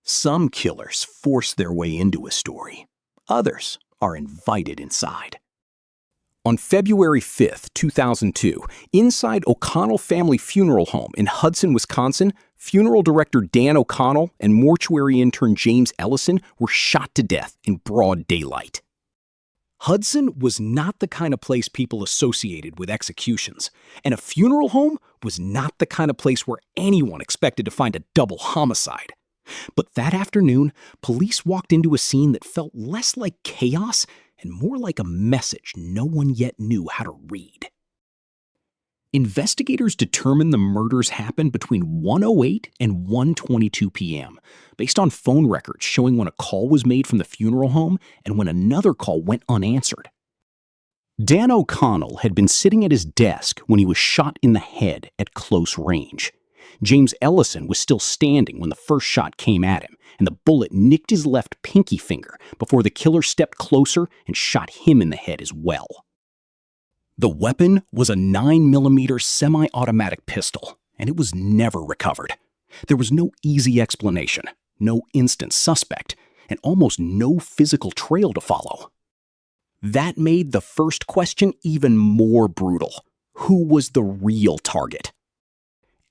Some killers force their way into a story. Others are invited inside. On February 5, 2002, inside O'Connell Family Funeral Home in Hudson, Wisconsin, funeral director Dan O'Connell and mortuary intern James Ellison were shot to death in broad daylight. Hudson was not the kind of place people associated with executions, and a funeral home was not the kind of place where anyone expected to find a double homicide. But that afternoon, police walked into a scene that felt less like chaos and more like a message no one yet knew how to read. Investigators determined the murders happened between 1:08 and 1:22 p.m., based on phone records showing when a call was made from the funeral home and when another call went unanswered. Dan O'Connell had been sitting at his desk when he was shot in the head at close range. James Ellison was still standing when the first shot came at him, and the bullet nicked his left pinky finger before the killer stepped closer and shot him in the head as well. The weapon was a 9mm semi-automatic pistol, and it was never recovered. There was no easy explanation, no instant suspect, and almost no physical trail to follow. That made the first question even more brutal. Who was the real target?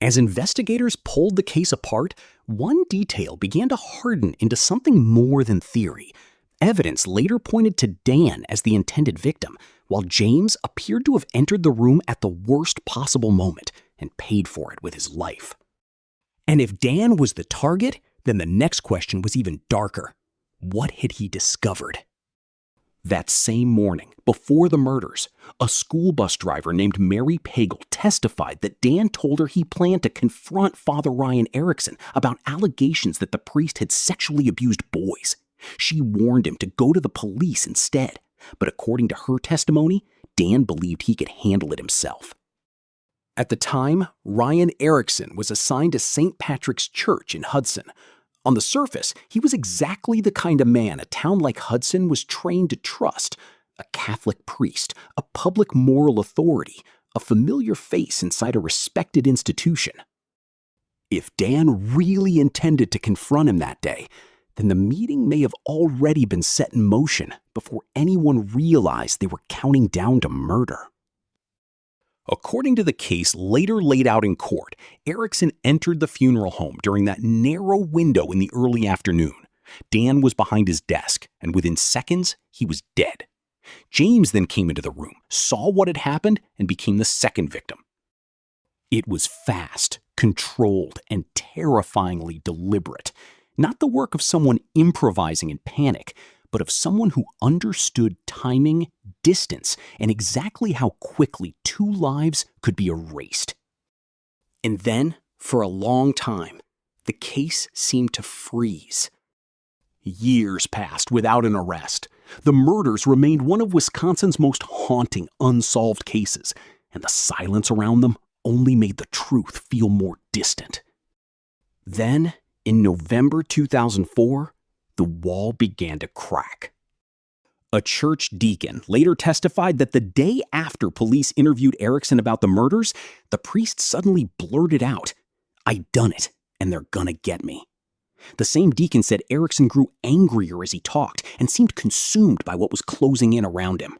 As investigators pulled the case apart, one detail began to harden into something more than theory. Evidence later pointed to Dan as the intended victim, while James appeared to have entered the room at the worst possible moment and paid for it with his life. And if Dan was the target, then the next question was even darker. What had he discovered? That same morning, before the murders, a school bus driver named Mary Pagel testified that Dan told her he planned to confront Father Ryan Erickson about allegations that the priest had sexually abused boys. She warned him to go to the police instead, but according to her testimony, Dan believed he could handle it himself. At the time, Ryan Erickson was assigned to St. Patrick's Church in Hudson. On the surface, he was exactly the kind of man a town like Hudson was trained to trust: a Catholic priest, a public moral authority, a familiar face inside a respected institution. If Dan really intended to confront him that day, then the meeting may have already been set in motion before anyone realized they were counting down to murder. According to the case later laid out in court, Erickson entered the funeral home during that narrow window in the early afternoon. Dan was behind his desk, and within seconds, he was dead. James then came into the room, saw what had happened, and became the second victim. It was fast, controlled, and terrifyingly deliberate. Not the work of someone improvising in panic, but of someone who understood timing, distance, and exactly how quickly two lives could be erased. And then, for a long time, the case seemed to freeze. Years passed without an arrest. The murders remained one of Wisconsin's most haunting unsolved cases, and the silence around them only made the truth feel more distant. Then, in November 2004, the wall began to crack. A church deacon later testified that the day after police interviewed Erickson about the murders, the priest suddenly blurted out, "I done it, and they're gonna get me." The same deacon said Erickson grew angrier as he talked and seemed consumed by what was closing in around him.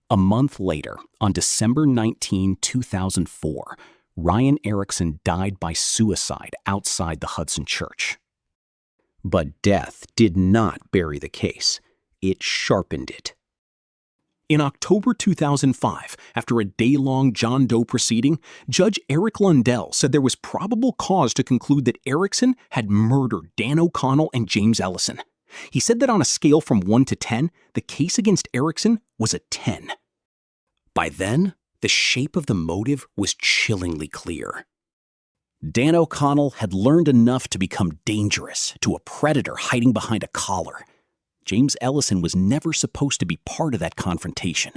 A month later, on December 19, 2004, Ryan Erickson died by suicide outside the Hudson Church. But death did not bury the case. It sharpened it. In October 2005, after a day-long John Doe proceeding, Judge Eric Lundell said there was probable cause to conclude that Erickson had murdered Dan O'Connell and James Ellison. He said that on a scale from 1 to 10, the case against Erickson was a 10. By then, the shape of the motive was chillingly clear. Dan O'Connell had learned enough to become dangerous to a predator hiding behind a collar. James Ellison was never supposed to be part of that confrontation,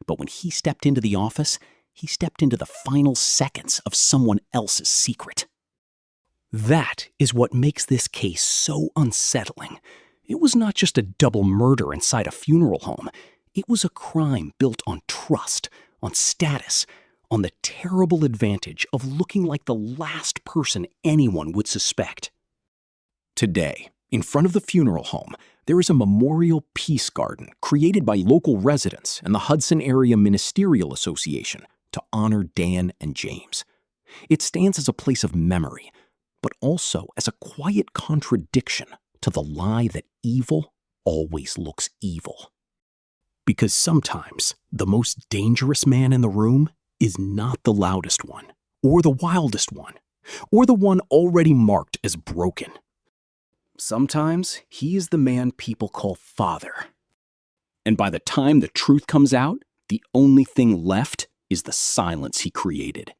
but when he stepped into the office, he stepped into the final seconds of someone else's secret. That is what makes this case so unsettling. It was not just a double murder inside a funeral home. It was a crime built on trust, on status, on the terrible advantage of looking like the last person anyone would suspect. Today, in front of the funeral home, there is a memorial peace garden created by local residents and the Hudson Area Ministerial Association to honor Dan and James. It stands as a place of memory, but also as a quiet contradiction to the lie that evil always looks evil. Because sometimes the most dangerous man in the room is not the loudest one, or the wildest one, or the one already marked as broken. Sometimes he is the man people call Father. And by the time the truth comes out, the only thing left is the silence he created.